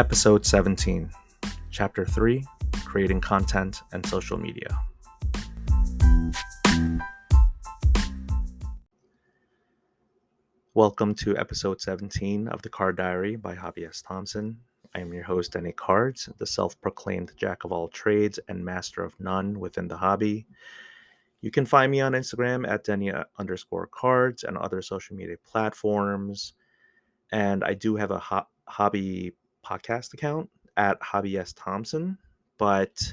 Episode 17, Chapter 3, Creating Content and Social Media. Welcome to episode 17 of The Card Diary by Hobby S. Thompson. I am your host, Denny Cards, the self-proclaimed jack of all trades and master of none within the hobby. You can find me on Instagram at Denny_cards and other social media platforms. And I do have a hobby podcast account at Hobby S. Thompson, but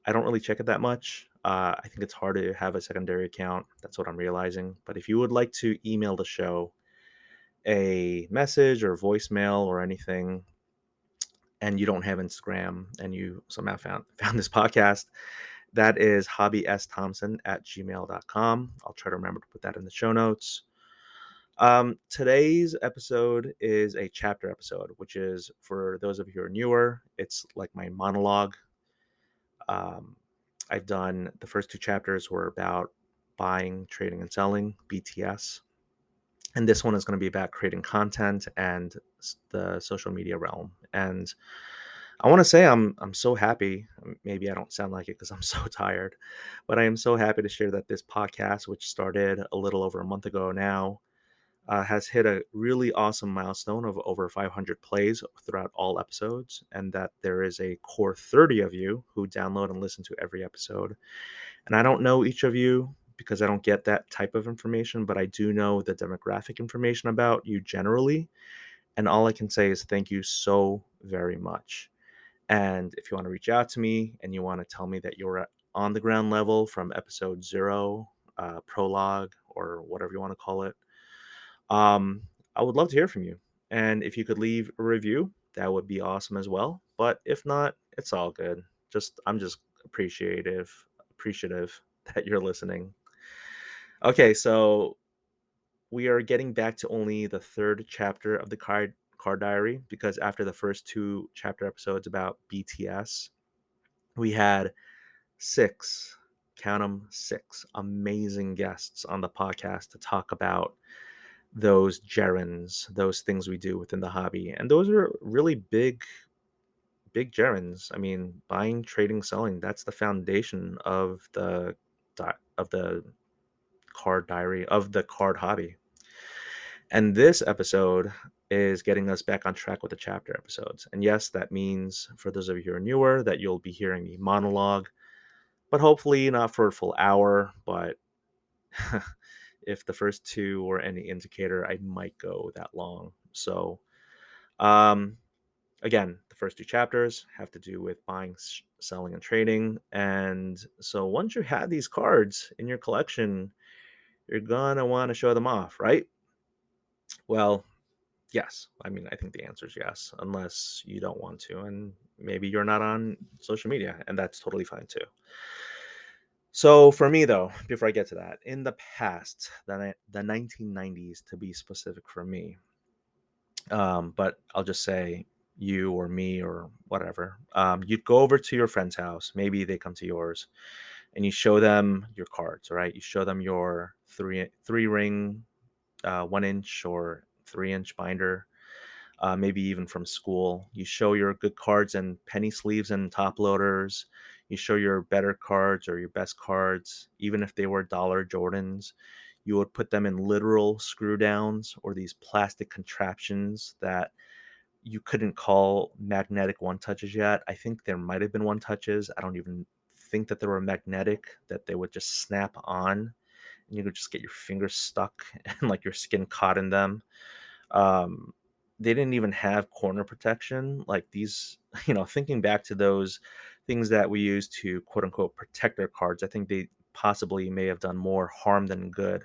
I don't really check it that much. I think it's hard to have a secondary account. That's what I'm realizing. But if you would like to email the show a message or voicemail or anything, and you don't have Instagram and you somehow found this podcast, that is hobbysthompson@gmail.com. I'll try to remember to put that in the show notes. Today's episode is a chapter episode, which is, for those of you who are newer, it's like my monologue. Um, I've done the first two chapters were about buying, trading, and selling, BTS. And this one is going to be about creating content and the social media realm. And I want to say I'm so happy. Maybe I don't sound like it because I'm so tired, but I am so happy to share that this podcast, which started a little over a month ago now, has hit a really awesome milestone of over 500 plays throughout all episodes, and that there is a core 30 of you who download and listen to every episode. And I don't know each of you because I don't get that type of information, but I do know the demographic information about you generally. And all I can say is thank you so very much. And if you want to reach out to me and you want to tell me that you're on the ground level from episode 0, prologue, or whatever you want to call it, I would love to hear from you. And if you could leave a review, that would be awesome as well. But if not, it's all good. I'm just appreciative that you're listening. Okay, so we are getting back to only the third chapter of the card diary, because after the first two chapter episodes about BTS, we had six, count them, six amazing guests on the podcast to talk about those gerunds, those things we do within the hobby. And those are really big gerunds. I mean, buying, trading, selling, that's the foundation of the card diary, of the card hobby. And this episode is getting us back on track with the chapter episodes. And yes, that means, for those of you who are newer, that you'll be hearing me monologue, but hopefully not for a full hour. But if the first two were any indicator, I might go that long. So, um, again, the first two chapters have to do with buying, selling, and trading. And so once you have these cards in your collection, you're gonna want to show them off, right? Well, yes. I mean, I think the answer is yes, unless you don't want to, and maybe you're not on social media, and that's totally fine too. So for me, though, before I get to that, in the past, the 1990s to be specific for me, but I'll just say you or me or whatever, you'd go over to your friend's house, maybe they come to yours, and you show them your cards, right? You show them your three ring, 1 inch or 3 inch binder, maybe even from school. You show your good cards and penny sleeves and top loaders. You show your better cards or your best cards, even if they were dollar Jordans. You would put them in literal screw downs or these plastic contraptions that you couldn't call magnetic one touches yet. I think there might have been one touches. I don't even think that they were magnetic, that they would just snap on and you could just get your fingers stuck and like your skin caught in them. um, they didn't even have corner protection like these. Thinking back to those things that we use to quote unquote protect our cards, I think they possibly may have done more harm than good.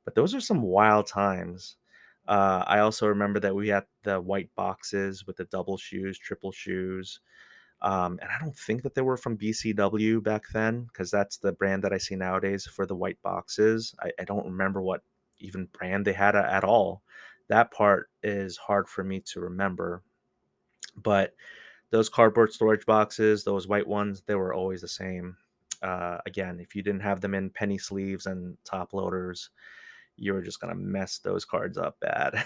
But those are some wild times. I also remember that we had the white boxes with the double shoes, triple shoes. And I don't think that they were from BCW back then, because that's the brand that I see nowadays for the white boxes. I don't remember what even brand they had at all. That part is hard for me to remember. But those cardboard storage boxes, those white ones, they were always the same. Again, if you didn't have them in penny sleeves and top loaders, you were just going to mess those cards up bad.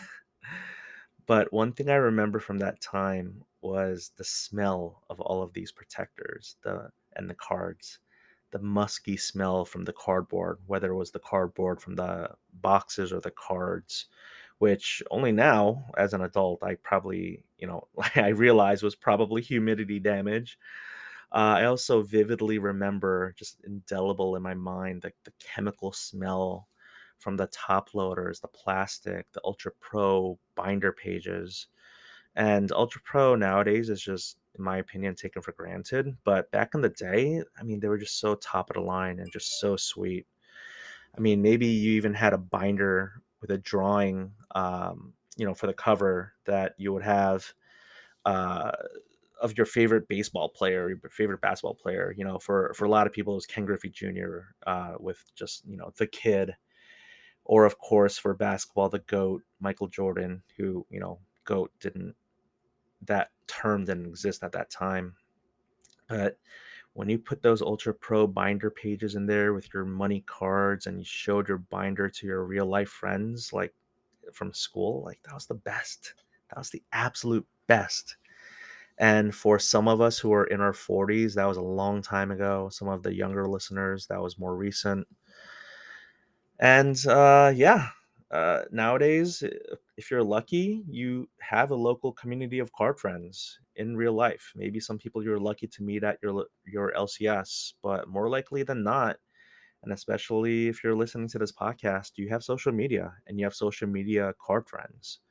But one thing I remember from that time was the smell of all of these protectors, the cards, the musky smell from the cardboard, whether it was the cardboard from the boxes or the cards, which only now as an adult I probably, I realize was probably humidity damage. I also vividly remember, just indelible in my mind, the chemical smell from the top loaders, the plastic, the Ultra Pro binder pages. And Ultra Pro nowadays is just, in my opinion, taken for granted. But back in the day, I mean, they were just so top of the line and just so sweet. I mean, maybe you even had a binder with a drawing, for the cover that you would have. Uh, of your favorite baseball player, your favorite basketball player. For a lot of people, it was Ken Griffey Jr. With just the kid, or of course for basketball, the goat Michael Jordan, who goat didn't that term didn't exist at that time, but when you put those Ultra Pro binder pages in there with your money cards and you showed your binder to your real life friends, like from school, like that was the best. That was the absolute best. And for some of us who are in our 40s, that was a long time ago. Some of the younger listeners, that was more recent. And yeah, nowadays, if you're lucky, you have a local community of card friends in real life. Maybe some people you're lucky to meet at your LCS, but more likely than not, and especially if you're listening to this podcast, you have social media and you have social media card friends.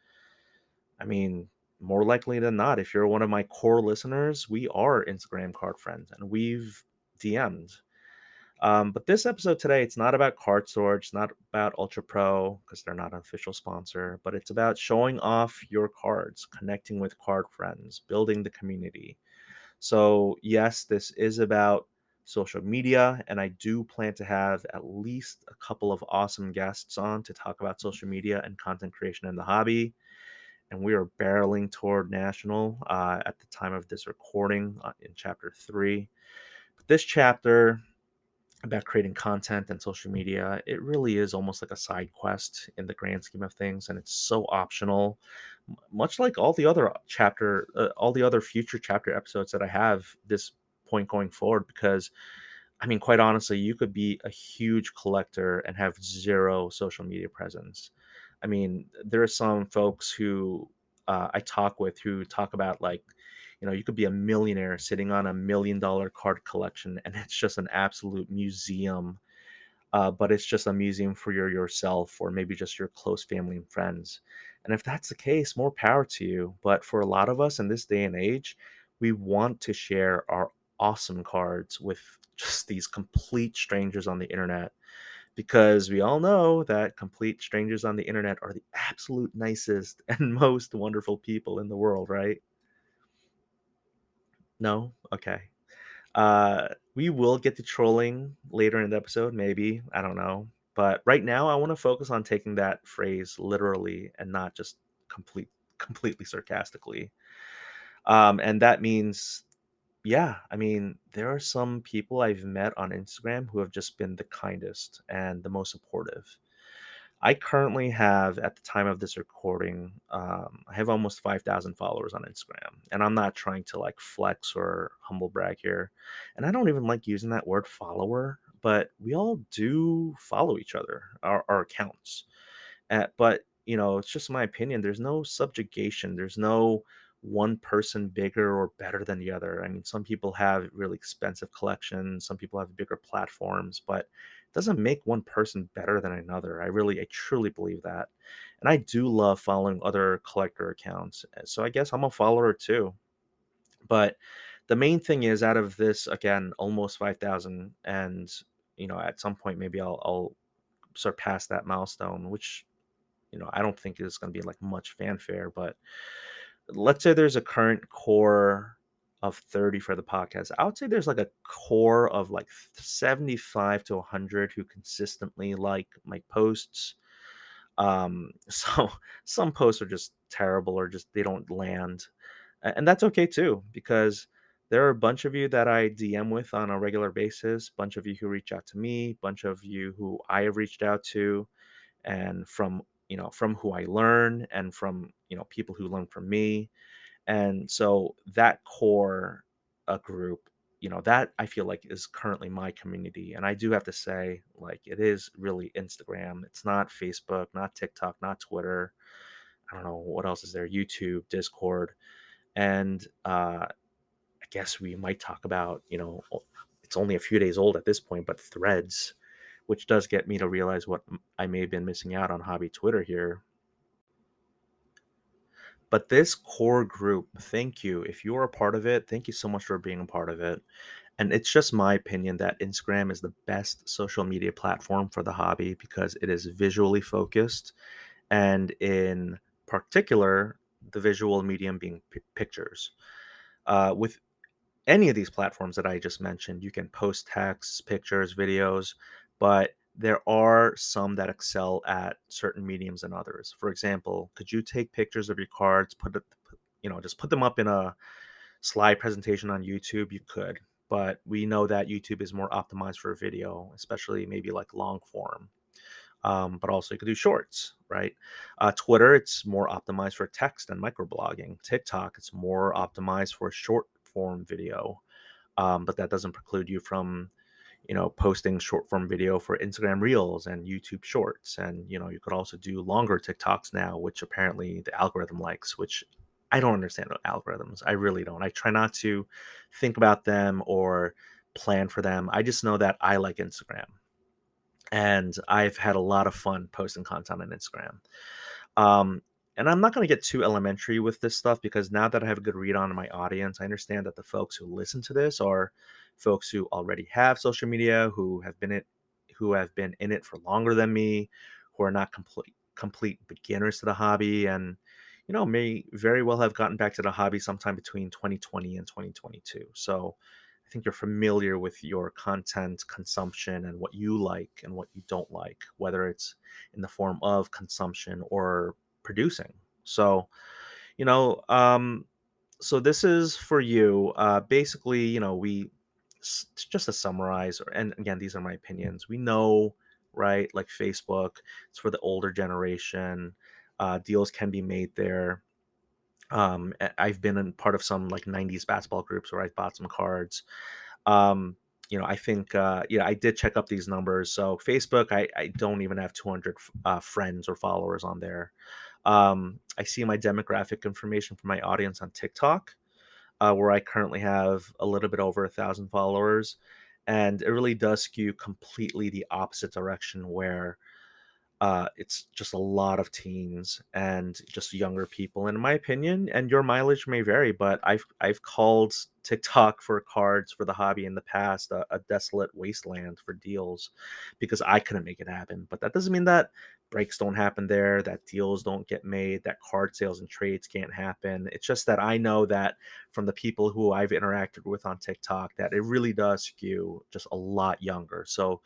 I mean, more likely than not, if you're one of my core listeners, we are Instagram card friends and we've DM'd. But this episode today, it's not about card storage, it's not about Ultra Pro because they're not an official sponsor, but it's about showing off your cards, connecting with card friends, building the community. So, yes, this is about social media, and I do plan to have at least a couple of awesome guests on to talk about social media and content creation in the hobby, and we are barreling toward national at the time of this recording in chapter 3. But this chapter about creating content and social media, it really is almost like a side quest in the grand scheme of things, and it's so optional, much like all the other future chapter episodes that I have this point going forward. Because I mean, quite honestly, you could be a huge collector and have zero social media presence. I mean, there are some folks who I talk with who talk about, like, you could be a millionaire sitting on $1 million card collection, and it's just an absolute museum. But it's just a museum for yourself, or maybe just your close family and friends. And if that's the case, more power to you. But for a lot of us in this day and age, we want to share our awesome cards with just these complete strangers on the internet, because we all know that complete strangers on the internet are the absolute nicest and most wonderful people in the world, right? No? Okay. We will get to trolling later in the episode, maybe. I don't know. But right now, I want to focus on taking that phrase literally and not just completely sarcastically. And that means, yeah, I mean, there are some people I've met on Instagram who have just been the kindest and the most supportive. I currently have, at the time of this recording, I have almost 5,000 followers on Instagram. And I'm not trying to like flex or humble brag here. And I don't even like using that word follower, but we all do follow each other, our accounts. But, it's just my opinion. There's no subjugation. There's no one person bigger or better than the other. I mean, some people have really expensive collections, some people have bigger platforms, but it doesn't make one person better than another. I truly believe that. And I do love following other collector accounts. So I guess I'm a follower too. But the main thing is, out of this, again, almost 5,000, and, at some point, maybe I'll surpass that milestone, which I don't think is going to be like much fanfare, but let's say there's a current core of 30 for the podcast. I would say there's like a core of like 75 to 100 who consistently like my posts. So some posts are just terrible, or just they don't land. And that's okay too, because there are a bunch of you that I DM with on a regular basis, bunch of you who reach out to me, bunch of you who I have reached out to, and from from who I learn and from, people who learn from me. And so that core group, that I feel like is currently my community. And I do have to say, like, it is really Instagram. It's not Facebook, not TikTok, not Twitter. I don't know what else is there, YouTube, Discord. And I guess we might talk about, it's only a few days old at this point, but Threads, which does get me to realize what I may have been missing out on hobby Twitter here. But this core group, thank you. If you are a part of it, thank you so much for being a part of it. And it's just my opinion that Instagram is the best social media platform for the hobby because it is visually focused. And in particular, the visual medium being pictures. With any of these platforms that I just mentioned, you can post texts, pictures, videos, but there are some that excel at certain mediums than others. For example, could you take pictures of your cards, just put them up in a slide presentation on YouTube? You could, but we know that YouTube is more optimized for video, especially maybe like long form. But also you could do shorts, right? Twitter, it's more optimized for text and microblogging. TikTok, it's more optimized for short form video. But that doesn't preclude you from, posting short form video for Instagram Reels and YouTube Shorts. And, you could also do longer TikToks now, which apparently the algorithm likes, which I don't understand algorithms. I really don't. I try not to think about them or plan for them. I just know that I like Instagram. And I've had a lot of fun posting content on Instagram. Um, and I'm not going to get too elementary with this stuff because now that I have a good read on my audience, I understand that the folks who listen to this are folks who already have social media, who have been in it for longer than me, who are not complete beginners to the hobby, and may very well have gotten back to the hobby sometime between 2020 and 2022. So I think you're familiar with your content consumption and what you like and what you don't like, whether it's in the form of consumption or producing. So, you know, um, so this is for you. Basically, just to summarize, and again, these are my opinions. We know, right? Like Facebook, it's for the older generation. Deals can be made there. I've been in part of some like 90s basketball groups where I bought some cards. um I think I did check up these numbers. So Facebook, I don't even have 200 friends or followers on there. I see my demographic information for my audience on TikTok, where I currently have a little bit over 1,000 followers, and it really does skew completely the opposite direction, where it's just a lot of teens and just younger people, in my opinion. And your mileage may vary, but I've called TikTok for cards for the hobby in the past a desolate wasteland for deals because I couldn't make it happen. But that doesn't mean that breaks don't happen there, that deals don't get made, that card sales and trades can't happen. It's just that I know that from the people who I've interacted with on TikTok that it really does skew just a lot younger. So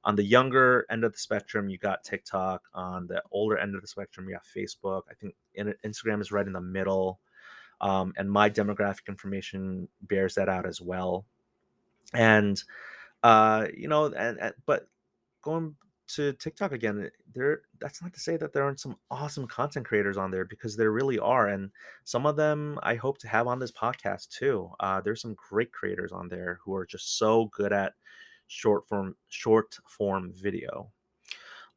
on the younger end of the spectrum, you got TikTok. On the older end of the spectrum, you got Facebook. I think Instagram is right in the middle. And my demographic information bears that out as well. And but going to TikTok again, there that's not to say that there aren't some awesome content creators on there, because there really are, and some of them I hope to have on this podcast too. There's some great creators on there who are just so good at short form video.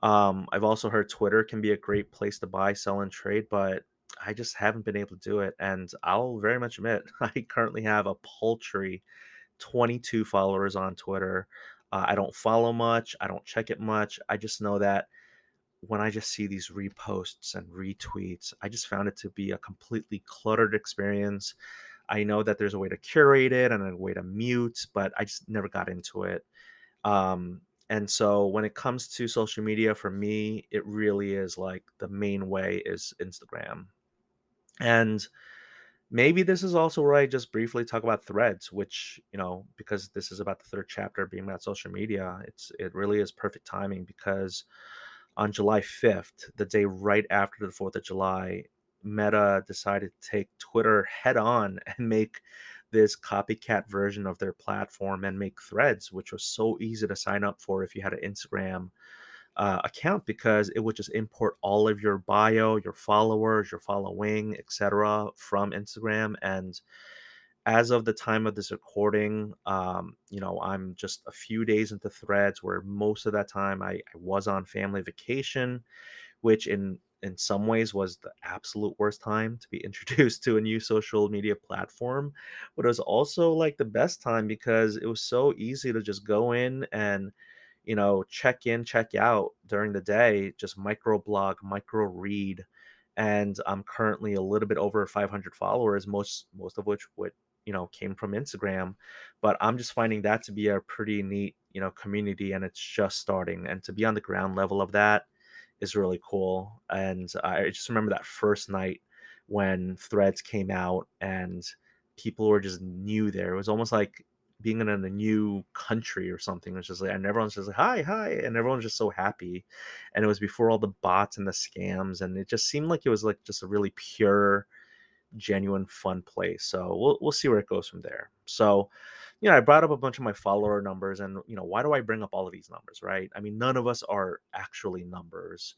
I've also heard Twitter can be a great place to buy, sell, and trade, but I just haven't been able to do it. And I'll very much admit, I currently have a paltry 22 followers on Twitter. I don't follow much. I don't check it much. I just know that when I just see these reposts and retweets, I just found it to be a completely cluttered experience. I know that there's a way to curate it and a way to mute, but I just never got into it. And so when it comes to social media, for me, it really is like the main way is Instagram. And maybe this is also where I just briefly talk about Threads, which, because this is about the third chapter being about social media, it really is perfect timing because on July 5th, the day right after the 4th of July, Meta decided to take Twitter head on and make this copycat version of their platform and make Threads, which was so easy to sign up for if you had an Instagram, account because it would just import all of your bio, your followers, your following, etc., from Instagram. And as of the time of this recording, I'm just a few days into Threads, where most of that time I was on family vacation, which in some ways was the absolute worst time to be introduced to a new social media platform, but it was also like the best time because it was so easy to just go in and check in, check out during the day, just micro blog, micro read. And I'm currently a little bit over 500 followers, most of which would came from Instagram. But I'm just finding that to be a pretty neat community, and it's just starting. And to be on the ground level of that is really cool. And I just remember that first night when Threads came out and people were just new there. It was almost like being in a new country or something. It's just like, and everyone's just like, hi, hi. And everyone's just so happy. And it was before all the bots and the scams. And it just seemed like it was like just a really pure, genuine, fun place. So we'll see where it goes from there. So, I brought up a bunch of my follower numbers, and why do I bring up all of these numbers, right? I mean, none of us are actually numbers.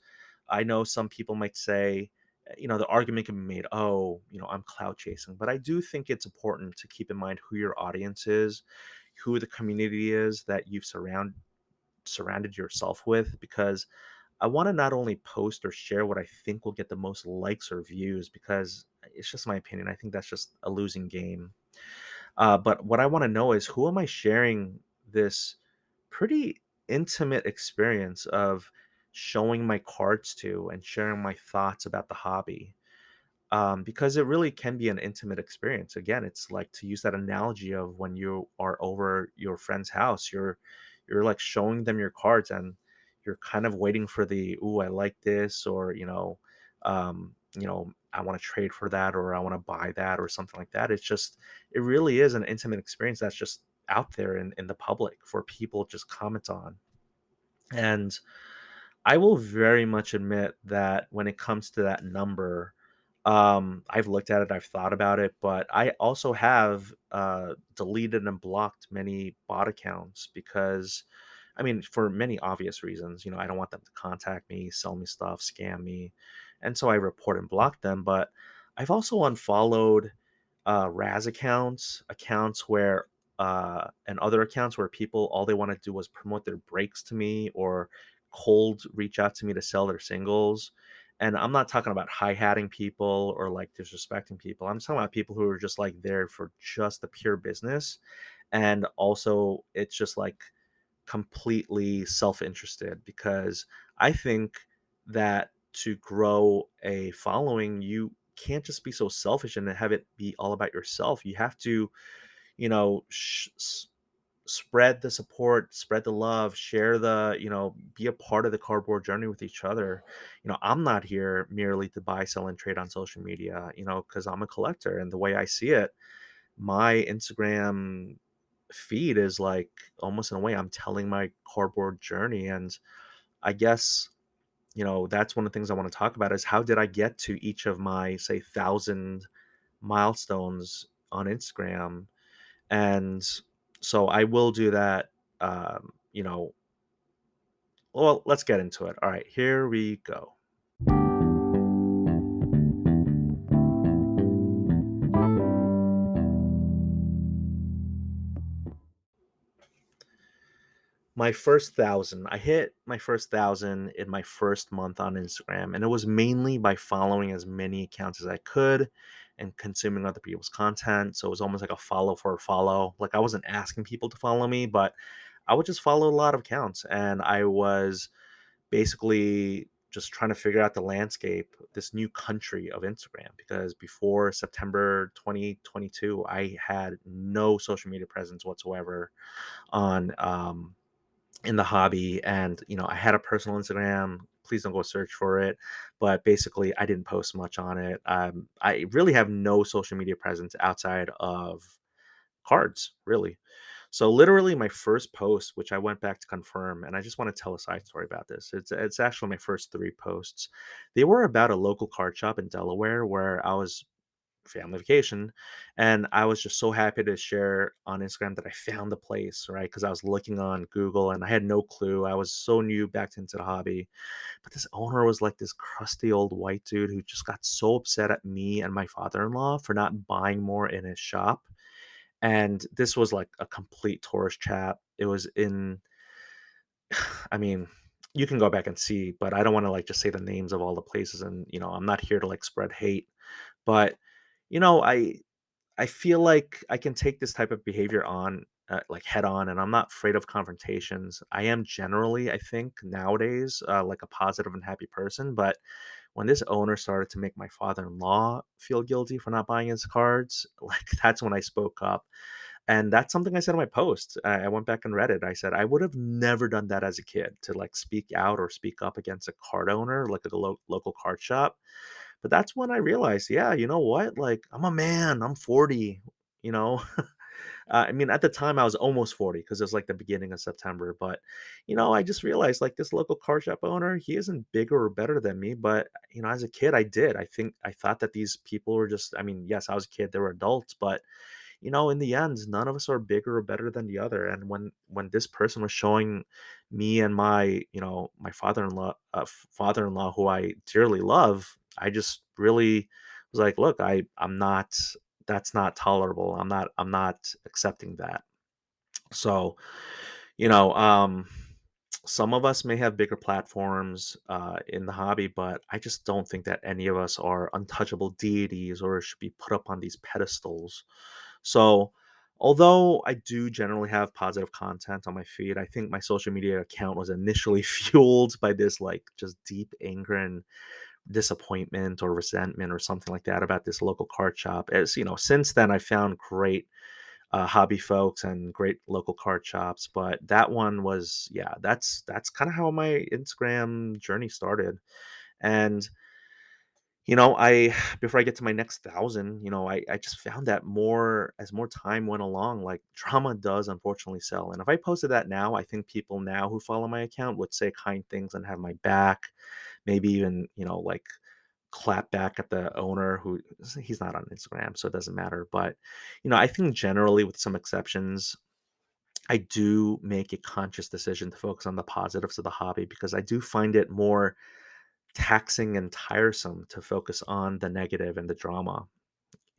I know some people might say, the argument can be made, oh, I'm cloud chasing, but I do think it's important to keep in mind who your audience is, who the community is that you've surrounded yourself with, because I want to not only post or share what I think will get the most likes or views, because it's just my opinion. I think that's just a losing game. But what I want to know is, who am I sharing this pretty intimate experience of showing my cards to and sharing my thoughts about the hobby? Because it really can be an intimate experience. Again, it's like, to use that analogy of when you are over your friend's house, you're like showing them your cards, and you're kind of waiting for the, ooh, I like this, or I want to trade for that, or I want to buy that, or something like that. It really is an intimate experience that's just out there in the public for people to just comment on. And I will very much admit that when it comes to that number, I've looked at it, I've thought about it, but I also have deleted and blocked many bot accounts because, I mean, for many obvious reasons. I don't want them to contact me, sell me stuff, scam me, and so I report and block them. But I've also unfollowed Raz accounts, and other accounts where people, all they want to do was promote their breaks to me, or cold reach out to me to sell their singles. And I'm not talking about hi-hatting people or like disrespecting people. I'm talking about people who are just like there for just the pure business. And also, it's just like completely self-interested, because I think that to grow a following, you can't just be so selfish and have it be all about yourself. You have to, you know, spread the support, spread the love, share be a part of the cardboard journey with each other. I'm not here merely to buy, sell, and trade on social media, because I'm a collector. And the way I see it, my Instagram feed is like, almost in a way, I'm telling my cardboard journey. And I guess, that's one of the things I want to talk about, is how did I get to each of my, say, 1,000 milestones on Instagram. And so I will do that. Well, let's get into it. All right, here we go. My first 1,000, I hit my first 1,000 in my first month on Instagram, and it was mainly by following as many accounts as I could and consuming other people's content. So it was almost like a follow for a follow. Like, I wasn't asking people to follow me, but I would just follow a lot of accounts, and I was basically just trying to figure out the landscape, this new country of Instagram, because before September 2022, I had no social media presence whatsoever on in the hobby. And I had a personal Instagram. Please don't go search for it, but basically I didn't post much on it. I really have no social media presence outside of cards, really. So literally my first post, which I went back to confirm, and I just want to tell a side story about this. It's actually my first three posts. They were about a local card shop in Delaware where I was family vacation, and I was just so happy to share on Instagram that I found the place, right? Because I was looking on Google and I had no clue. I was so new back into the hobby, but this owner was like this crusty old white dude who just got so upset at me and my father-in-law for not buying more in his shop. And this was like a complete tourist trap. It was in I mean, you can go back and see, but I don't wanna, like, just say the names of all the places and, I'm not here to, like, spread hate, but, you know, I feel like I can take this type of behavior on, like, head on, and I'm not afraid of confrontations. I am generally, I think, nowadays, like, a positive and happy person, but when this owner started to make my father-in-law feel guilty for not buying his cards, like, that's when I spoke up. And that's something I said in my post. I went back and read it. I said, "I would have never done that as a kid to, like, speak out or speak up against a card owner, like, at a local card shop." But that's when I realized, yeah, you know what? Like, I'm a man, I'm 40, you know? I mean, at the time, I was almost 40 because it was, like, the beginning of September, but, I just realized, like, this local car shop owner, he isn't bigger or better than me, but, as a kid, I did. I thought that these people were just I mean, yes, I was a kid, they were adults, but in the end, none of us are bigger or better than the other. And when this person was showing me and my father-in-law, who I dearly love, I just really was like, look, I'm not. That's not tolerable. I'm not accepting that. So, you know, some of us may have bigger platforms in the hobby, but I just don't think that any of us are untouchable deities or should be put up on these pedestals. So, although I do generally have positive content on my feed, I think my social media account was initially fueled by this like just deep anger and disappointment or resentment or something like that about this local card shop. As since then I found great hobby folks and great local card shops, but that one was yeah, that's kind of how my Instagram journey started. And I before I get to my next 1,000, I just found that more as more time went along, like, drama does unfortunately sell, and if I posted that now, I think people now who follow my account would say kind things and have my back, maybe even, like, clap back at the owner who he's not on Instagram, so it doesn't matter, but, I think generally, with some exceptions, I do make a conscious decision to focus on the positives of the hobby because I do find it more taxing and tiresome to focus on the negative and the drama.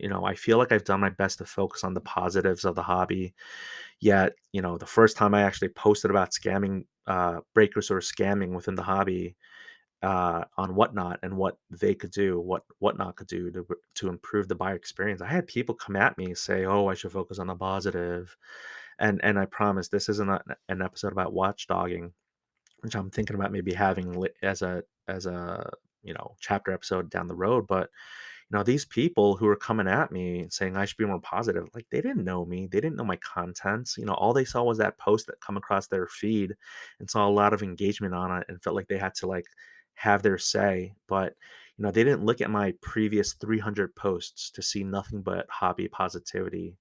I feel like I've done my best to focus on the positives of the hobby. Yet, the first time I actually posted about scamming breakers or scamming within the hobby on Whatnot and what they could do, what Whatnot could do to improve the buyer experience, I had people come at me say, "Oh, I should focus on the positive," and I promise this isn't an episode about watchdogging, which I'm thinking about maybe having as a chapter episode down the road. But these people who are coming at me saying I should be more positive, like they didn't know me, they didn't know my contents. All they saw was that post that come across their feed and saw a lot of engagement on it and felt like they had to like have their say. But they didn't look at my previous 300 posts to see nothing but hobby positivity.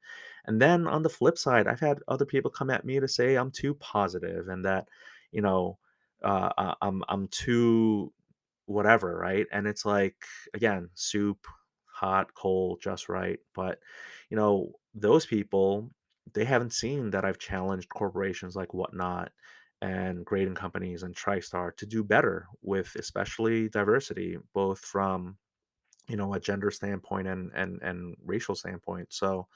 And then on the flip side, I've had other people come at me to say I'm too positive and that you know I'm too whatever, right? And it's like, again, soup, hot, cold, just right. But, those people, they haven't seen that I've challenged corporations like Whatnot and grading companies and TriStar to do better with especially diversity, both from, a gender standpoint and racial standpoint. So,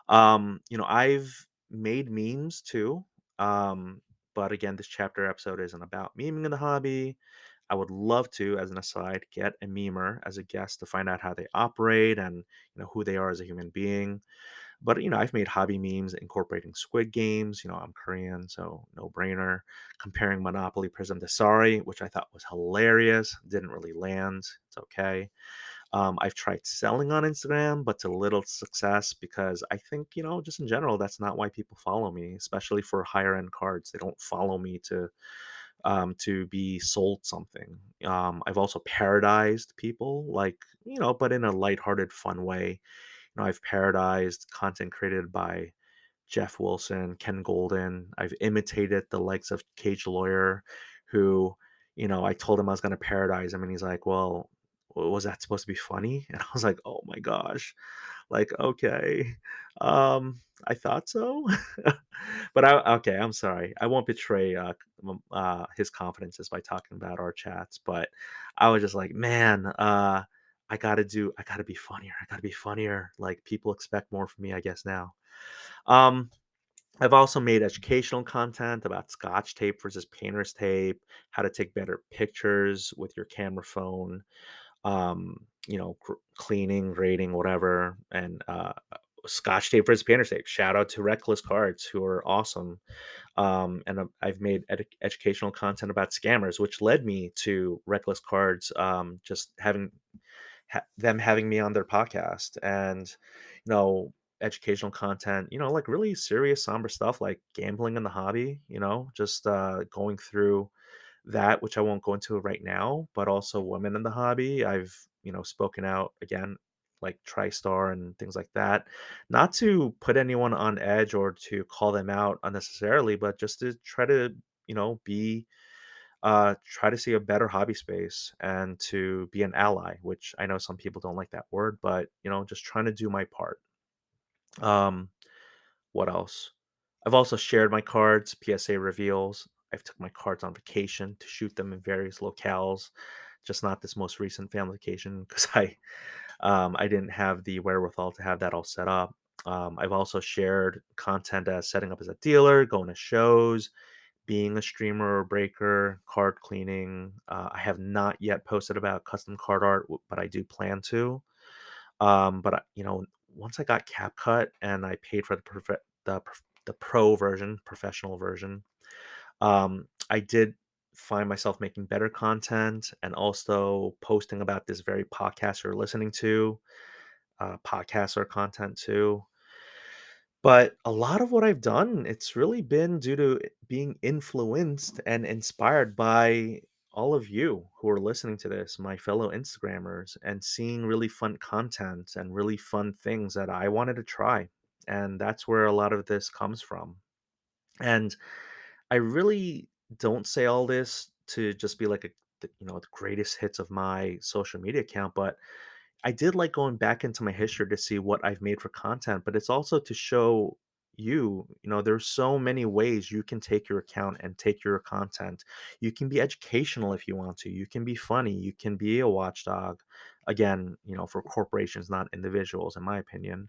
I've made memes too. Um, but again, this chapter episode isn't about memeing in the hobby. I would love to, as an aside, get a memer as a guest to find out how they operate and who they are as a human being. But I've made hobby memes incorporating Squid Games. I'm Korean, so no brainer. Comparing Monopoly Prism to Sorry, which I thought was hilarious. Didn't really land. It's okay. I've tried selling on Instagram, but to little success because I think, just in general, that's not why people follow me, especially for higher end cards. They don't follow me to be sold something. I've also parodized people, like, but in a lighthearted, fun way. I've parodized content created by Jeff Wilson, Ken Golden. I've imitated the likes of Cage Lawyer, who, I told him I was going to parodize him, and he's like, "Well, Was that supposed to be funny?" And I was like, "Oh my gosh." Like, "Okay, I thought so." But okay, I'm sorry. I won't betray, his confidences by talking about our chats, but I was just like, "Man, I gotta be funnier. I gotta be funnier." Like, people expect more from me, I guess, now. Um, I've also made educational content about Scotch tape versus painter's tape, how to take better pictures with your camera phone, cleaning, grading, whatever, and Scotch tape versus painter's tape. Shout out to Reckless Cards, who are awesome. And I've made educational content about scammers, which led me to Reckless Cards, just them having me on their podcast, and educational content, like really serious, somber stuff like gambling in the hobby. Just going through that, which I won't go into right now, but also women in the hobby. I've, spoken out again, like TriStar and things like that. Not to put anyone on edge or to call them out unnecessarily, but just to try to, be try to see a better hobby space and to be an ally, which I know some people don't like that word, but just trying to do my part. Um, what else? I've also shared my cards, PSA reveals. I've took my cards on vacation to shoot them in various locales, just not this most recent family vacation because I didn't have the wherewithal to have that all set up. I've also shared content as setting up as a dealer, going to shows, being a streamer or breaker, card cleaning. I have not yet posted about custom card art, but I do plan to. Once I got CapCut and I paid for the pro version, professional version, I did find myself making better content and also posting about this very podcast you're listening to, podcasts or content too. But a lot of what I've done, it's really been due to being influenced and inspired by all of you who are listening to this, my fellow Instagrammers, and seeing really fun content and really fun things that I wanted to try. And that's where a lot of this comes from. And I really don't say all this to just be like the greatest hits of my social media account, but I did like going back into my history to see what I've made for content, but it's also to show there's so many ways you can take your account and take your content. You can be educational if you want to. You can be funny. You can be a watchdog. Again, for corporations, not individuals, in my opinion.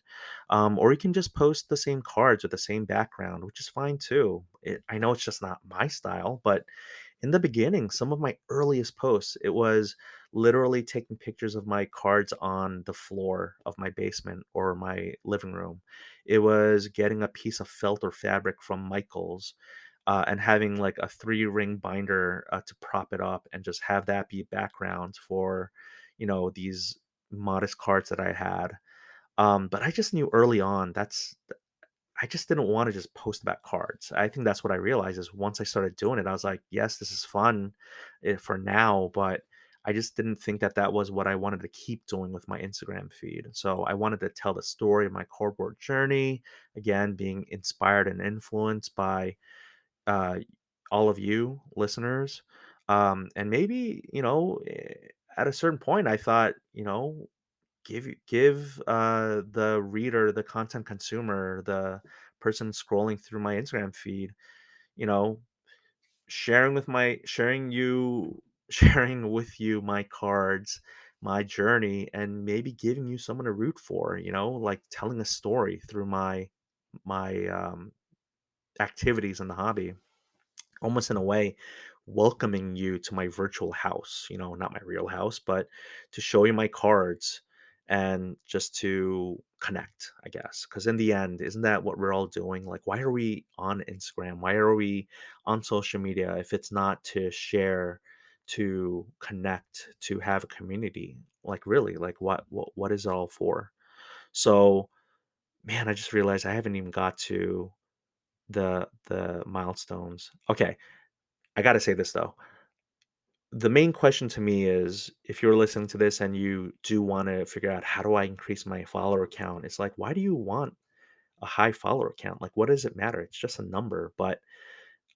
Or you can just post the same cards with the same background, which is fine too. I know it's just not my style, but in the beginning, some of my earliest posts, it was literally taking pictures of my cards on the floor of my basement or my living room. It was getting a piece of felt or fabric from Michaels, and having like a three-ring binder to prop it up and just have that be background for, these modest cards that I had. But I just knew early on I just didn't wanna just post about cards. I think that's what I realized is once I started doing it, I was like, "Yes, this is fun, for now," but I just didn't think that that was what I wanted to keep doing with my Instagram feed. So I wanted to tell the story of my cardboard journey, again, being inspired and influenced by, uh, all of you listeners. And maybe, at a certain point, I thought, give the reader, the content consumer, the person scrolling through my Instagram feed, you know sharing you sharing with you my cards, my journey, and maybe giving you someone to root for, like telling a story through my activities in the hobby, almost in a way welcoming you to my virtual house, not my real house, but to show you my cards and just to connect, I guess. Because in the end, isn't that what we're all doing? Like, why are we on Instagram? Why are we on social media if it's not to share, to connect, to have a community? Like, really, like, what is it all for? So, man, I just realized I haven't even got to the milestones. Okay, I gotta say this though. The main question to me is if you're listening to this and you do want to figure out how do I increase my follower count, it's like, why do you want a high follower count? Like, what does it matter? It's just a number. But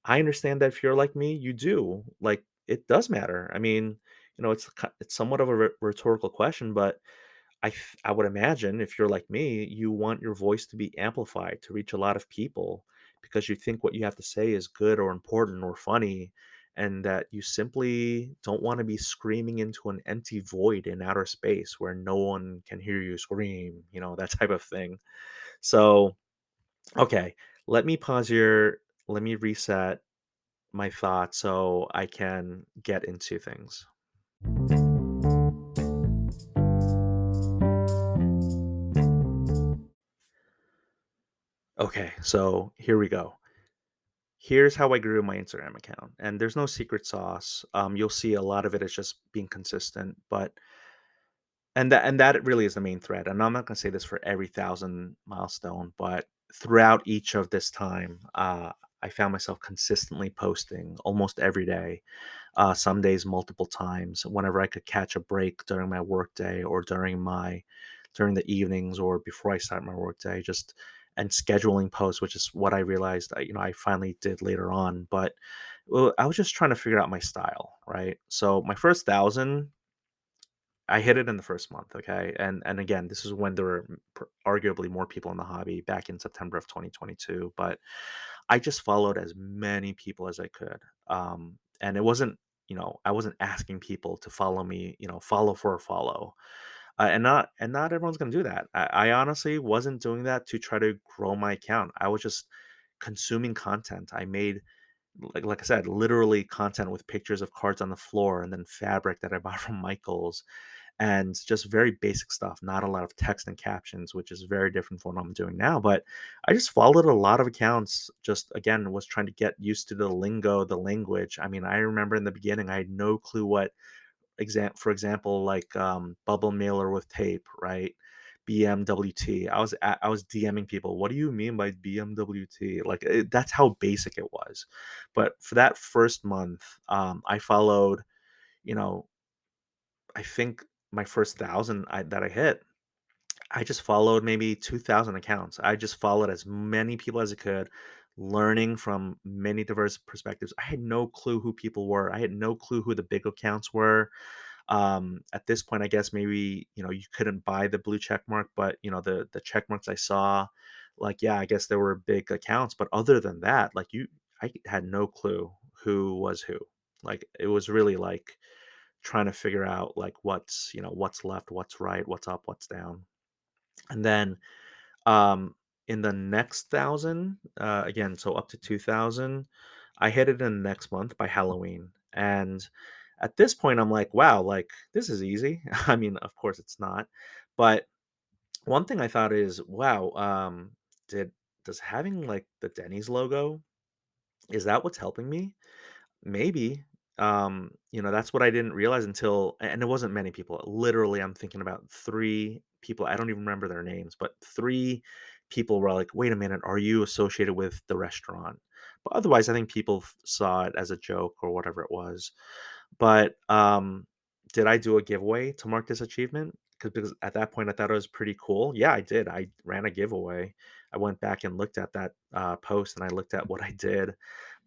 I understand that if you're like me, you do. Like, it does matter. I mean, it's somewhat of a rhetorical question, but I would imagine if you're like me, you want your voice to be amplified to reach a lot of people because you think what you have to say is good or important or funny, and that you simply don't want to be screaming into an empty void in outer space where no one can hear you scream, that type of thing. So, okay, let me pause here. Let me reset my thoughts so I can get into things. Okay, so here we go. Here's how I grew my Instagram account, and there's no secret sauce. You'll see a lot of it is just being consistent, but and that really is the main thread. And I'm not gonna say this for every thousand milestone, but throughout each of this time, I found myself consistently posting almost every day. Some days multiple times, whenever I could catch a break during my workday or during the evenings or before I start my workday, just and scheduling posts, which is what I realized I finally did later on. But well, I was just trying to figure out my style, right? So my first thousand, I hit it in the first month, okay? And again, this is when there were arguably more people in the hobby back in September of 2022, but I just followed as many people as I could. And it wasn't, I wasn't asking people to follow me, follow for a follow. And not everyone's going to do that. I honestly wasn't doing that to try to grow my account. I was just consuming content. I made, like I said, literally content with pictures of cards on the floor and then fabric that I bought from Michaels and just very basic stuff, not a lot of text and captions, which is very different from what I'm doing now. But I just followed a lot of accounts, just again, was trying to get used to the lingo, the language. I mean, I remember in the beginning, I had no clue what for example, like bubble mailer with tape, right? BMWT. I was DMing people. What do you mean by BMWT? Like that's how basic it was. But for that first month, I followed, you know, I think my first thousand that I hit, I just followed maybe 2,000 accounts. I just followed as many people as I could, learning from many diverse perspectives. I had no clue who people were. I had no clue who the big accounts were. At this point, I guess maybe you couldn't buy the blue check mark, but the check marks I saw, like yeah, I guess there were big accounts, but other than that, I had no clue who was who. Like it was really like trying to figure out like what's left, what's right, what's up, what's down. And then um in the next thousand, again, so up to 2,000, I hit it in the next month by Halloween. And at this point I'm like, wow, like this is easy. I mean, of course it's not. But one thing I thought is, wow, did does having like the Denny's logo, is that what's helping me? Maybe. That's what I didn't realize until, and it wasn't many people. Literally, I'm thinking about 3 people. I don't even remember their names, but 3 people were like, "Wait a minute, are you associated with the restaurant?" But otherwise, I think people saw it as a joke or whatever it was. But, did I do a giveaway to mark this achievement? Because at that point, I thought it was pretty cool. Yeah, I did. I ran a giveaway. I went back and looked at that, post, and I looked at what I did.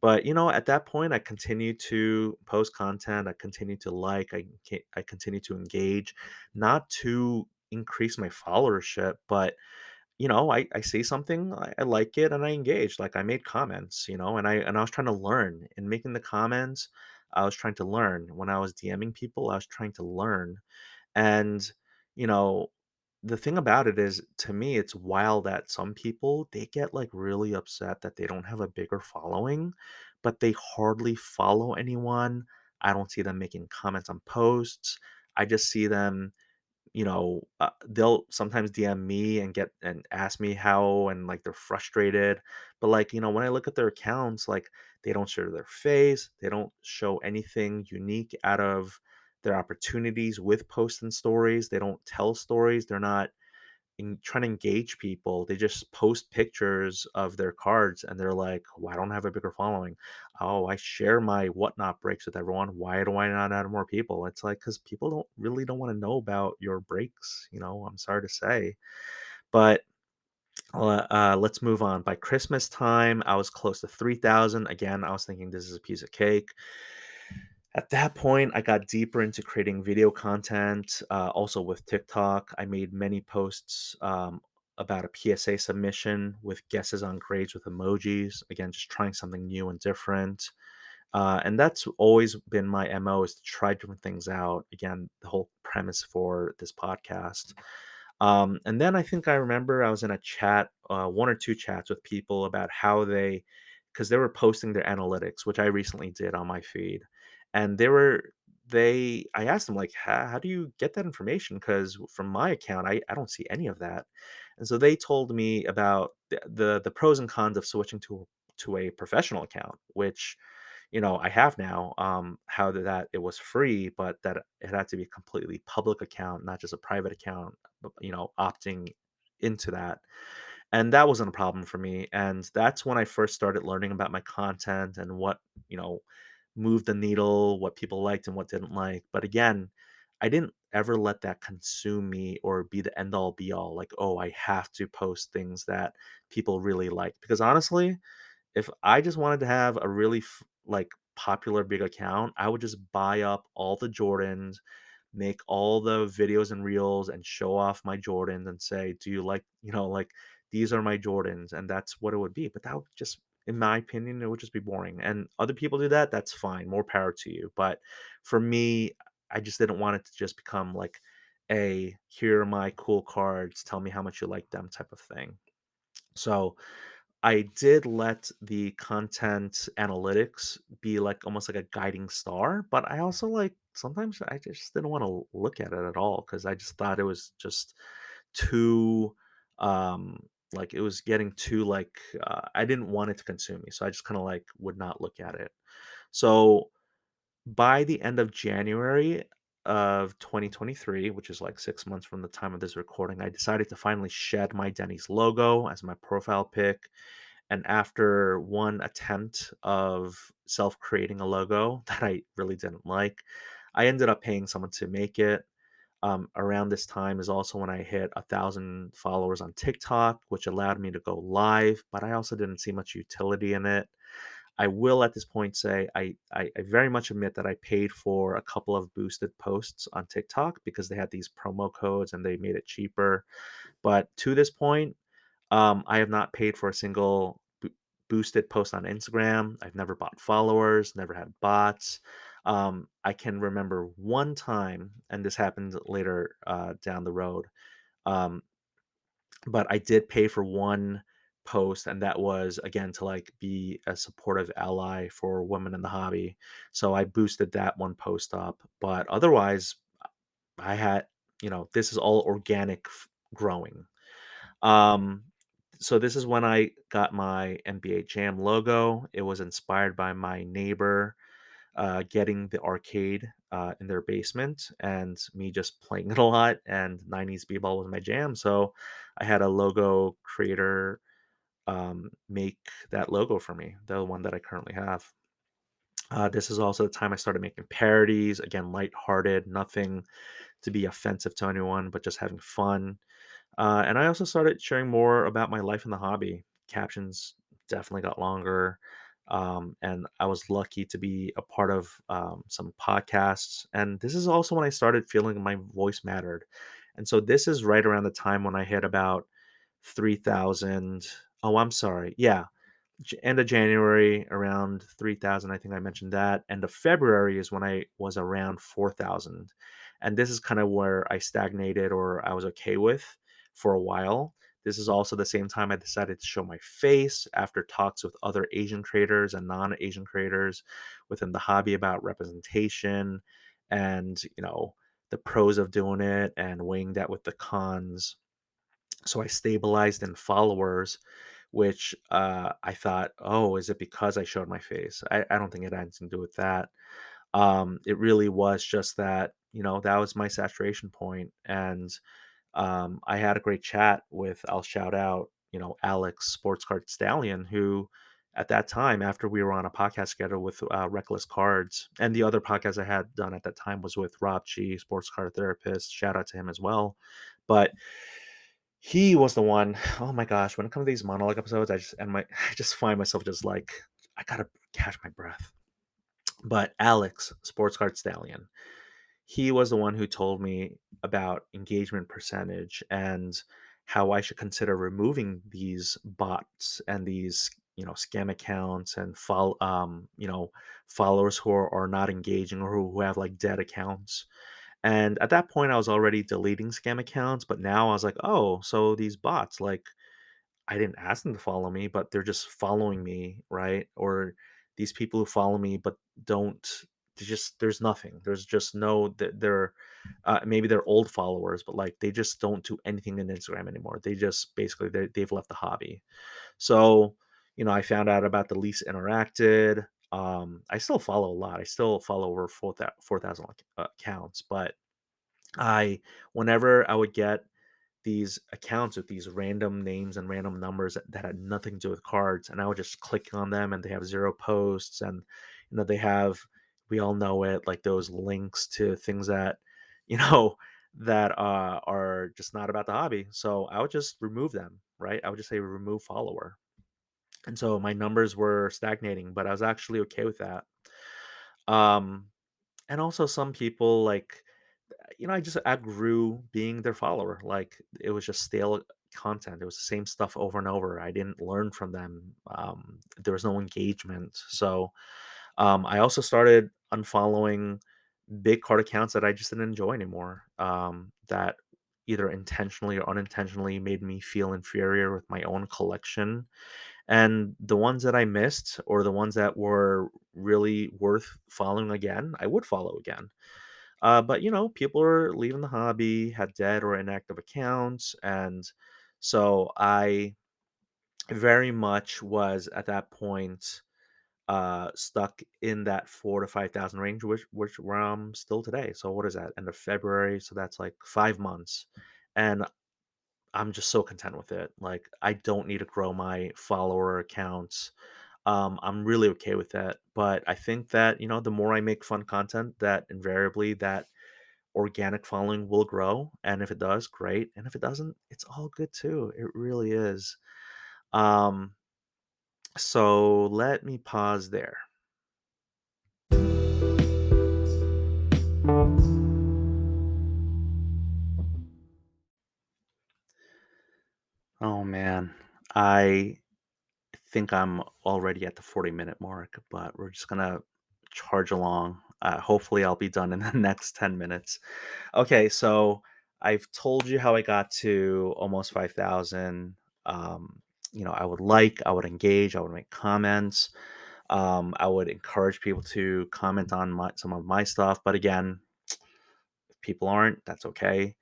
But, at that point, I continued to post content. I continued to like. I continued to engage, not to increase my followership, but I see something, I like it, and I engage. Like I made comments, and I was trying to learn. In making the comments, I was trying to learn. When I was DMing people, I was trying to learn. And, you know, the thing about it is, to me, it's wild that some people they get like really upset that they don't have a bigger following, but they hardly follow anyone. I don't see them making comments on posts. I just see them, they'll sometimes DM me and get and ask me how, and like they're frustrated. But like, when I look at their accounts, like they don't show their face, they don't show anything unique out of their opportunities with posts and stories. They don't tell stories. They're not trying to engage people. They just post pictures of their cards and they're like, "Why don't I have a bigger following? Oh, I share my whatnot breaks with everyone. Why do I not add more people?" It's like because people don't want to know about your breaks. I'm sorry to say, but let's move on. By Christmas time, I was close to 3,000. Again, I was thinking this is a piece of cake. At that point, I got deeper into creating video content, also with TikTok. I made many posts about a PSA submission with guesses on grades with emojis. Again, just trying something new and different. And that's always been my MO, is to try different things out. Again, the whole premise for this podcast. And then I think I remember I was in a chat, one or two chats with people about how because they were posting their analytics, which I recently did on my feed, and I asked them like, how do you get that information? Because from my account, I don't see any of that, and so they told me about the pros and cons of switching to a professional account, which I have now. How that it was free, but that it had to be a completely public account, not just a private account. Opting into that, and that wasn't a problem for me. And that's when I first started learning about my content and what you know moved the needle, what people liked and what didn't like. But again, I didn't ever let that consume me or be the end all be all. Like, oh, I have to post things that people really like, because honestly, if I just wanted to have a really popular big account, I would just buy up all the Jordans, make all the videos and reels and show off my Jordans and say, "Do you like, these are my Jordans," and that's what it would be. But that would just, in my opinion, it would just be boring. And other people do that, that's fine. More power to you. But for me, I just didn't want it to just become like a, here are my cool cards, tell me how much you like them type of thing. So I did let the content analytics be like almost like a guiding star, but I also like sometimes I just didn't want to look at it at all because I just thought it was just too um like it was getting too I didn't want it to consume me. So I just kind of like would not look at it. So by the end of January of 2023, which is like 6 months from the time of this recording, I decided to finally shed my Denny's logo as my profile pic. And after one attempt of self creating a logo that I really didn't like, I ended up paying someone to make it. Around this time is also when I hit 1,000 followers on TikTok, which allowed me to go live, but I also didn't see much utility in it. I will at this point say I very much admit that I paid for a couple of boosted posts on TikTok because they had these promo codes and they made it cheaper. But to this point, I have not paid for a single boosted post on Instagram. I've never bought followers, never had bots. I can remember one time, and this happened later down the road. Um, but I did pay for one post, and that was again to like be a supportive ally for women in the hobby. So I boosted that one post up, but otherwise, I had, this is all organic growing. Um, so this is when I got my NBA Jam logo. It was inspired by my neighbor getting the arcade in their basement and me just playing it a lot. And 90s b-ball was my jam. So I had a logo creator make that logo for me, the one that I currently have. This is also the time I started making parodies, again, lighthearted, nothing to be offensive to anyone, but just having fun. And I also started sharing more about my life in the hobby. Captions definitely got longer. And I was lucky to be a part of some podcasts. And this is also when I started feeling my voice mattered. And so this is right around the time when I hit about 3,000. Oh, I'm sorry. Yeah. End of January, around 3,000. I think I mentioned that. End of February is when I was around 4,000. And this is kind of where I stagnated or I was okay with for a while. This is also the same time I decided to show my face after talks with other Asian creators and non-Asian creators within the hobby about representation and, the pros of doing it and weighing that with the cons. So I stabilized in followers, which I thought, oh, is it because I showed my face? I don't think it had anything to do with that. It really was just that, that was my saturation point. And I had a great chat with, I'll shout out, Alex Sports Card Stallion, who at that time, after we were on a podcast together with Reckless Cards, and the other podcast I had done at that time was with Rob G, Sports Card Therapist. Shout out to him as well. But he was the one. Oh my gosh, when it comes to these monologue episodes, I just find myself just like, I gotta catch my breath. But Alex, Sports Card Stallion, he was the one who told me about engagement percentage and how I should consider removing these bots and these, scam accounts and followers who are not engaging or who have like dead accounts. And at that point, I was already deleting scam accounts, but now I was like, oh, so these bots, like, I didn't ask them to follow me, but they're just following me, right? Or these people who follow me but don't, there's nothing. There's just no they're maybe they're old followers, but like they just don't do anything in Instagram anymore. They just basically they've left the hobby. So, I found out about the least interacted. I still follow a lot. I still follow over 4,000 accounts, but I whenever I would get these accounts with these random names and random numbers that had nothing to do with cards, and I would just click on them, and they have 0 posts, and, they have, we all know it, like, those links to things that, you know, that, are just not about the hobby, so I would just remove them, right? I would just say remove follower, and so my numbers were stagnating, but I was actually okay with that. Um, and also some people, like, I just outgrew being their follower. Like, it was just stale content. It was the same stuff over and over. I didn't learn from them. There was no engagement. So I also started unfollowing big card accounts that I just didn't enjoy anymore. That either intentionally or unintentionally made me feel inferior with my own collection. And the ones that I missed, or the ones that were really worth following again, I would follow again. But people are leaving the hobby, had dead or inactive accounts, and so I very much was at that point stuck in that 4 to 5,000 range, which where I'm still today. So what is that? End of February, so that's like 5 months, and I'm just so content with it. Like, I don't need to grow my follower accounts. I'm really okay with that. But I think that the more I make fun content, that invariably that organic following will grow, and if it does, great, and if it doesn't, it's all good too. It really is. Um, so let me pause there. Oh man, I think I'm already at the 40-minute mark, but we're just gonna charge along. Hopefully, I'll be done in the next 10 minutes. Okay, so I've told you how I got to almost 5,000. I would engage, I would make comments. I would encourage people to comment on some of my stuff, but again, if people aren't, that's okay.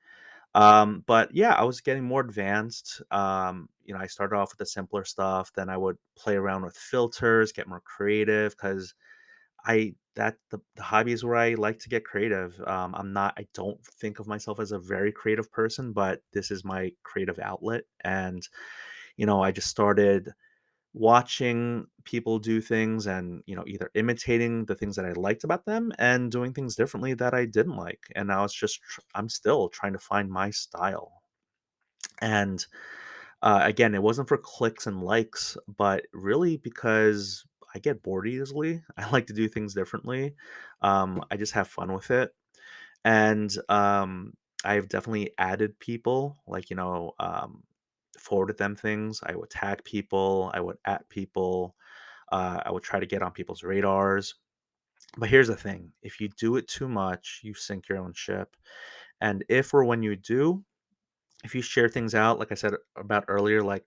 But yeah, I was getting more advanced. I started off with the simpler stuff, then I would play around with filters, get more creative, because the hobby is where I like to get creative. I don't think of myself as a very creative person, but this is my creative outlet. And, I just started watching people do things and, either imitating the things that I liked about them and doing things differently that I didn't like. And I'm still trying to find my style. And again, it wasn't for clicks and likes, but really because I get bored easily. I like to do things differently. I just have fun with it. And I've definitely added people, like, forwarded them things. I would tag people, I would at people, I would try to get on people's radars. But here's the thing, if you do it too much, you sink your own ship. And if or when you do, if you share things out, like I said about earlier, like,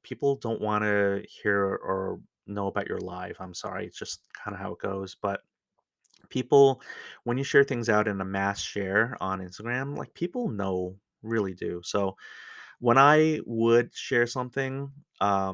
people don't want to hear or know about your life. I'm sorry, it's just kind of how it goes. But people, when you share things out in a mass share on Instagram, like, people know, really do. So when I would share something, I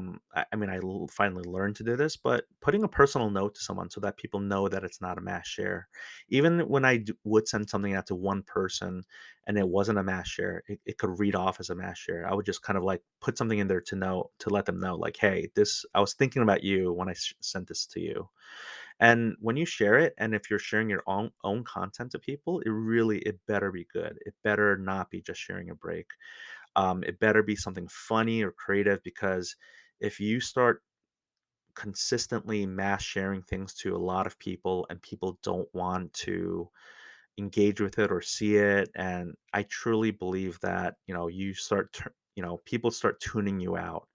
mean, finally learned to do this, but putting a personal note to someone so that people know that it's not a mass share. Even when would send something out to one person and it wasn't a mass share, it could read off as a mass share. I would just kind of like put something in there to let them know, like, hey, I was thinking about you when I sent this to you. And when you share it, and if you're sharing your own content to people, it better be good. It better not be just sharing a break. It better be something funny or creative, because if you start consistently mass sharing things to a lot of people, and people don't want to engage with it or see it. And I truly believe that, people start tuning you out.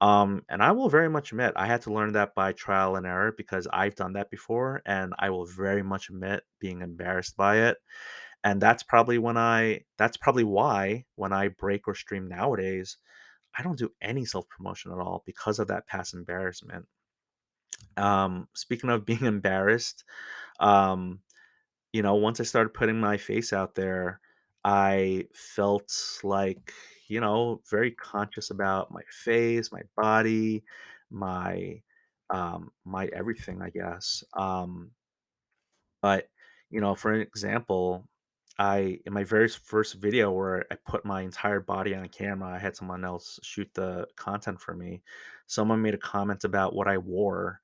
And I will very much admit I had to learn that by trial and error, because I've done that before, and I will very much admit being embarrassed by it. And that's probably why when I break or stream nowadays, I don't do any self promotion at all, because of that past embarrassment. Speaking of being embarrassed, um, once I started putting my face out there, I felt like, very conscious about my face, my body, my everything, I guess. But, for an example, in my very first video where I put my entire body on camera, I had someone else shoot the content for me. Someone made a comment about what I wore,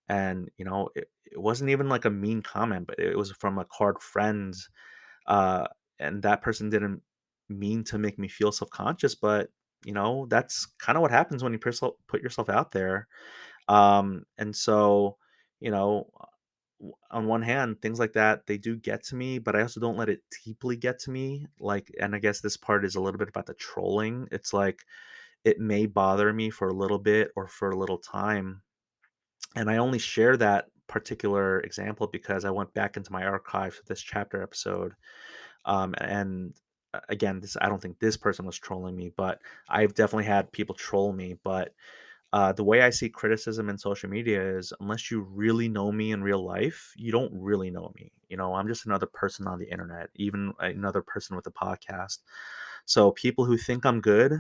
and it wasn't even like a mean comment, but it was from a card friend, uh, and that person didn't mean to make me feel self-conscious, but that's kind of what happens when you put yourself out there. And so, you know, on one hand, things like that, they do get to me, but I also don't let it deeply get to me. Like, and I guess this part is a little bit about the trolling. It's like it may bother me for a little bit or for a little time. And I only share that particular example because I went back into my archive for this chapter episode. And again, this I don't think this person was trolling me, but I've definitely had people troll me. But the way I see criticism in social media is, unless you really know me in real life, you don't really know me. I'm just another person on the internet, even another person with a podcast. So people who think I'm good,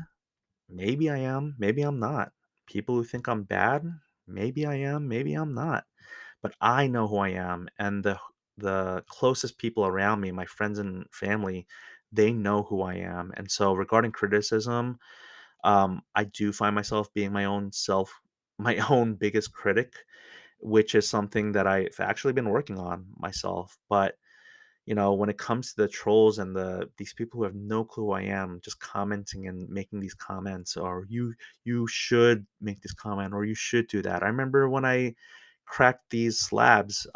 maybe I am, maybe I'm not. People who think I'm bad, maybe I am, maybe I'm not. But I know who I am, and the closest people around me, my friends and family, they know who I am. And so regarding criticism, I do find myself being my own biggest critic, which is something that I've actually been working on myself. But when it comes to the trolls and these people who have no clue who I am, just commenting and making these comments, or you should make this comment, or you should do that. I remember when I cracked these slabs,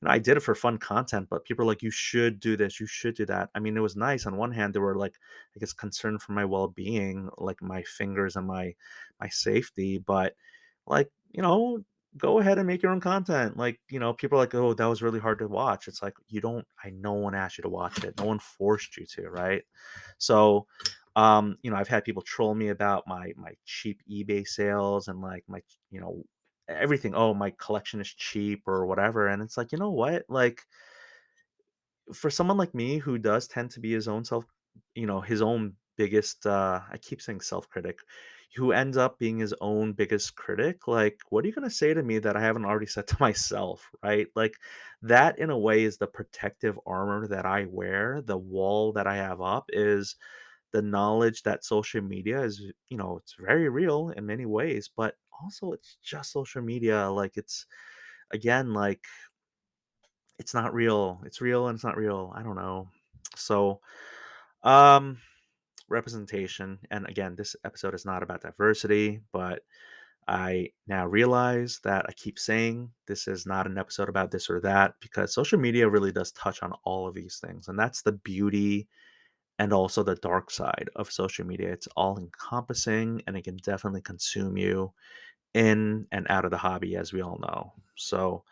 I did it for fun content, but people are like, you should do this, you should do that. I mean, it was nice. On one hand, they were like, I guess, concerned for my well-being, like my fingers and my safety. But like, go ahead and make your own content. Like, people are like, "Oh, that was really hard to watch." It's like, you don't no one asked you to watch it. No one forced you to, right? So, I've had people troll me about my cheap eBay sales, and like you know, everything. Oh, my collection is cheap or whatever. And it's like, you know what? Like, for someone like me who does tend to be his own biggest, I keep saying self-critic, who ends up being his own biggest critic, like, what are you going to say to me that I haven't already said to myself, right? Like, that in a way is the protective armor that I wear. The wall that I have up is the knowledge that social media is, it's very real in many ways, but also it's just social media. Like, it's, again, like, it's not real. It's real and it's not real. I don't know. So, um, representation. And again, this episode is not about diversity, but I now realize that I keep saying this is not an episode about this or that, because social media really does touch on all of these things. And that's the beauty and also the dark side of social media. It's all encompassing, and it can definitely consume you in and out of the hobby, as we all know. So,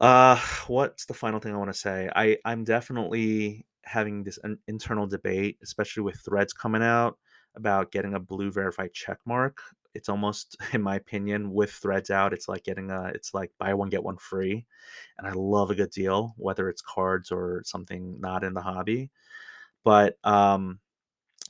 uh, what's the final thing I want to say? I'm definitely having this internal debate, especially with threads coming out, about getting a blue verified check mark. It's almost, in my opinion, with threads out, it's like buy one get one free, and I love a good deal, whether it's cards or something not in the hobby. But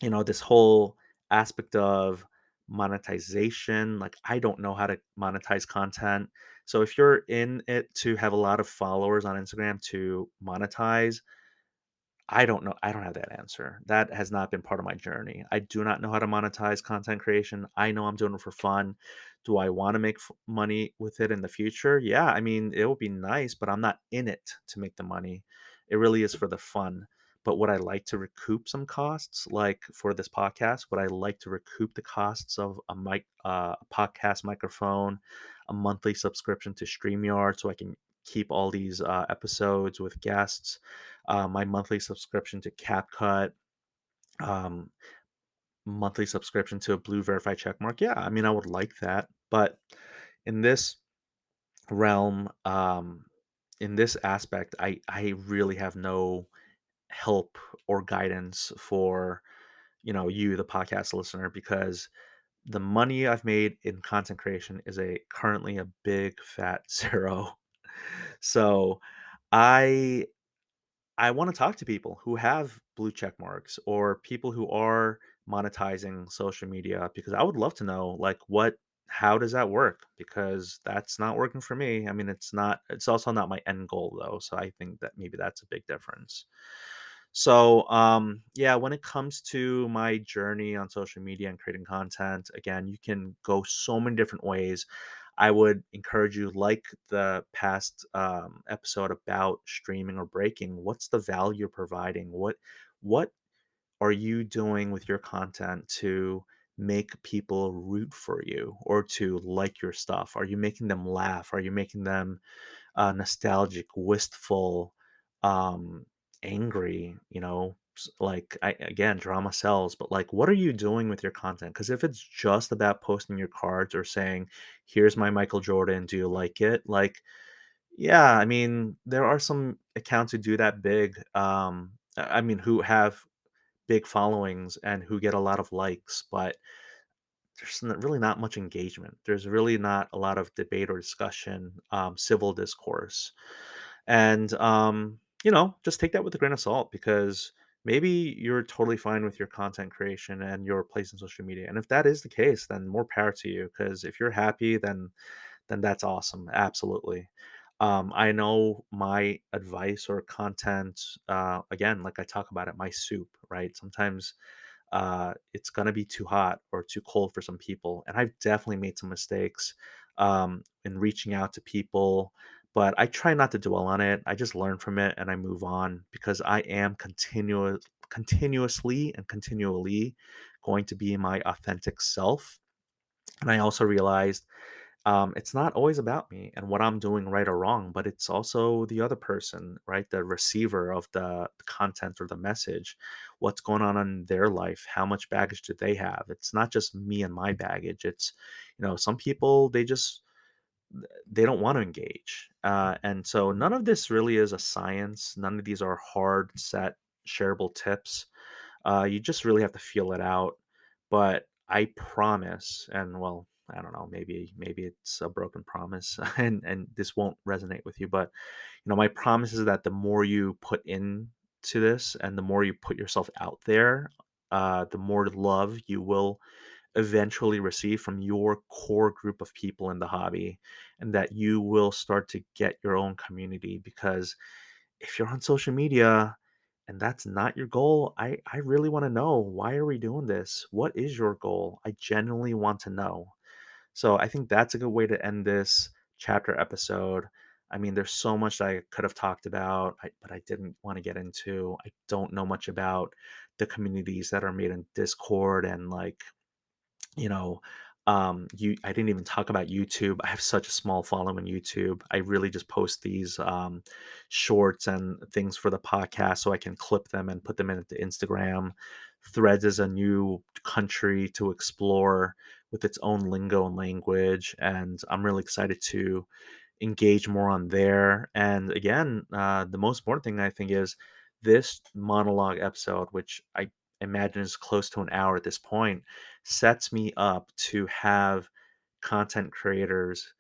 this whole aspect of monetization, like, I don't know how to monetize content. So if you're in it to have a lot of followers on Instagram to monetize, I don't know. I don't have that answer. That has not been part of my journey. I do not know how to monetize content creation. I know I'm doing it for fun. Do I want to make money with it in the future? Yeah, I mean, it would be nice, but I'm not in it to make the money. It really is for the fun. But would I like to recoup some costs? Like for this podcast, would I like to recoup the costs of a podcast microphone, a monthly subscription to StreamYard so I can keep all these episodes with guests, my monthly subscription to CapCut, um, monthly subscription to a Blue Verified checkmark? Yeah, I mean, I would like that. But in this realm, in this aspect, I really have no help or guidance for you, the podcast listener, because the money I've made in content creation is a currently a big fat zero. So I I want to talk to people who have blue check marks or people who are monetizing social media because I would love to know like how does that work? Because that's not working for me. I mean, it's also not my end goal though. So I think that maybe that's a big difference. So, yeah, when it comes to my journey on social media and creating content, again, you can go so many different ways. I would encourage you, like the past episode about streaming or breaking, what's the value you're providing? What are you doing with your content to make people root for you or to like your stuff? Are you making them laugh? Are you making them nostalgic, wistful, um, angry, like again, drama sells, but like, what are you doing with your content? Because if it's just about posting your cards or saying, here's my Michael Jordan, do you like it? Like, yeah, I mean, there are some accounts who do that big. I mean, who have big followings and who get a lot of likes, but really not much engagement. There's really not a lot of debate or discussion, civil discourse. And, just take that with a grain of salt because maybe you're totally fine with your content creation and your place in social media. And if that is the case, then more power to you. Because if you're happy, then that's awesome. Absolutely. I know my advice or content, again, like I talk about it, my soup, right? Sometimes it's going to be too hot or too cold for some people. And I've definitely made some mistakes in reaching out to people, but I try not to dwell on it. I just learn from it and I move on because I am continuously and continually going to be my authentic self. And I also realized it's not always about me and what I'm doing right or wrong, but it's also the other person, right? The receiver of the content or the message, what's going on in their life, how much baggage do they have? It's not just me and my baggage. It's, some people they don't want to engage, and so none of this really is a science. None of these are hard set shareable tips. You just really have to feel it out. But I promise, and well, I don't know, maybe it's a broken promise, and this won't resonate with you, but my promise is that the more you put in to this, and the more you put yourself out there, the more love you will eventually receive from your core group of people in the hobby, and that you will start to get your own community because if you're on social media and that's not your goal, I really want to know, why are we doing this? What is your goal? I genuinely want to know. So I think that's a good way to end this chapter episode. I mean, there's so much I could have talked about, but I didn't want to get into. I don't know much about the communities that are made in Discord and like you know you I didn't even talk about YouTube. I have such a small following on YouTube. I really just post these shorts and things for the podcast so I can clip them and put them into Instagram. Threads is a new country to explore with its own lingo and language, and I'm really excited to engage more on there. And again, the most important thing I think is this monologue episode, which I imagine is close to an hour at this point, sets me up to have content creators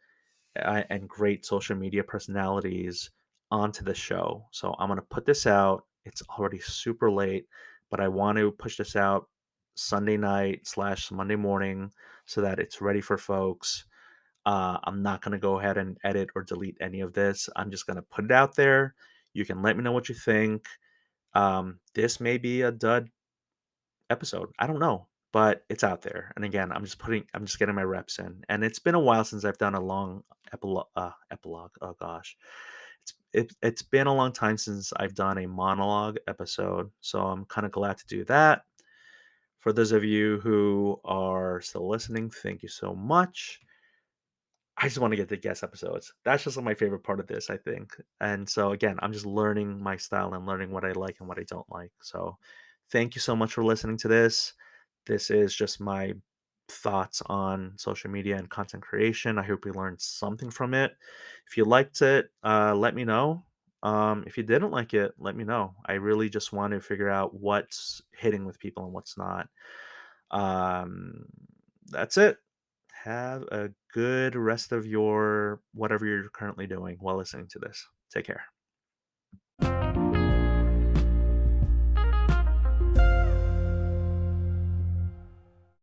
and great social media personalities onto the show. So I'm going to put this out. It's already super late, but I want to push this out Sunday night slash Monday morning so that it's ready for folks. I'm not going to go ahead and edit or delete any of this. I'm just going to put it out there. You can let me know what you think. This may be a dud episode. I don't know, but it's out there. And again, I'm just getting my reps in. And it's been a while since I've done a long epilogue. Oh gosh, It's been a long time since I've done a monologue episode, so I'm kind of glad to do that. For those of you who are still listening, thank you so much. I just want to get the guest episodes. That's just my favorite part of this, I think. And so again, I'm just learning my style and learning what I like and what I don't like. So thank you so much for listening to this. This is just my thoughts on social media and content creation. I hope you learned something from it. If you liked it, let me know. If you didn't like it, let me know. I really just want to figure out what's hitting with people and what's not. Um, that's it. Have a good rest of your whatever you're currently doing while listening to this. Take care.